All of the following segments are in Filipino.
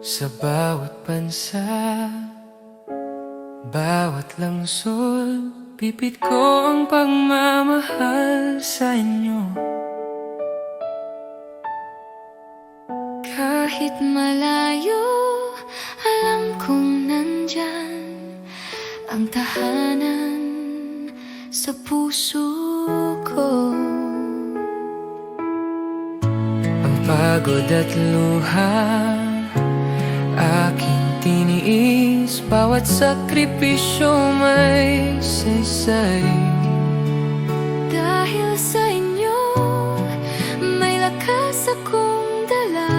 Sa bawat bansa, bawat lungsod, pipit ko ang pagmamahal sa inyo. Kahit malayo, alam kong nandyan ang tahanan sa puso ko. Ang pagod at luha, aking tiniis, bawat sakripisyo may saysay. Dahil sa inyo, may lakas akong dala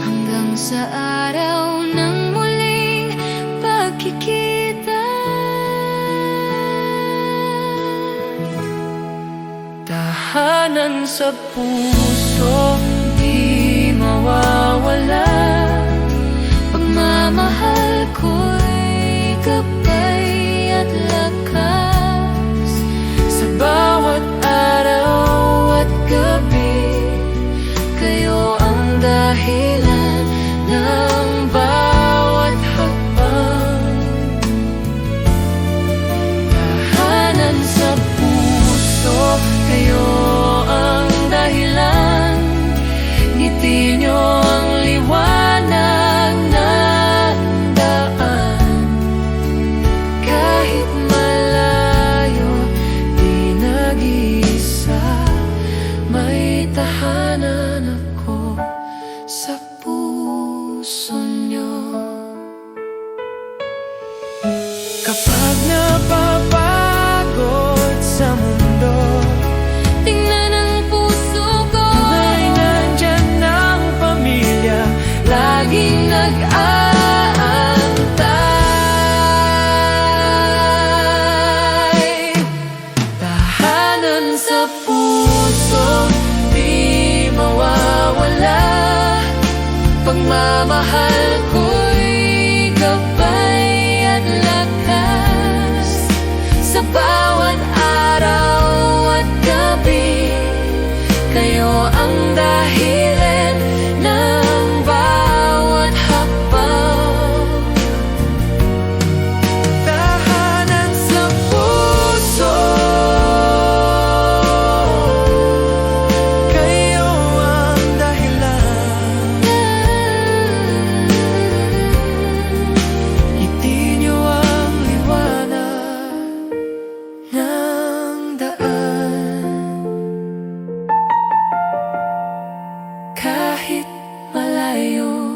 hanggang sa araw ng muling pagkikita. Tahanan sa puso, di mawawala. Pagmamahal ko'y gabay at lakas Sa bawat araw at gabi, kayo ang dahilan ng bawat hakbang. tahanan sa puso, kayo ang dahilan. Ngiti nyo ang liwanag ng daan. Kahit malayo, di nag-iisa, may tahanan ako sa puso nyo. Kapag napapagod sa mundo, Tingnan ang puso ko, tunay nandyan ang pamilya, laging nag-aantay. Tahanan sa puso, di mawawala. Pagmamahal ko'y gabay at lakas sa bawat araw at gabi. Kayo ang dahilan ng bawat hakbang. Tahanan sa puso, kayo ang dahilan. Ngiti nyo ang liwanag ng daan. Kahit malayo,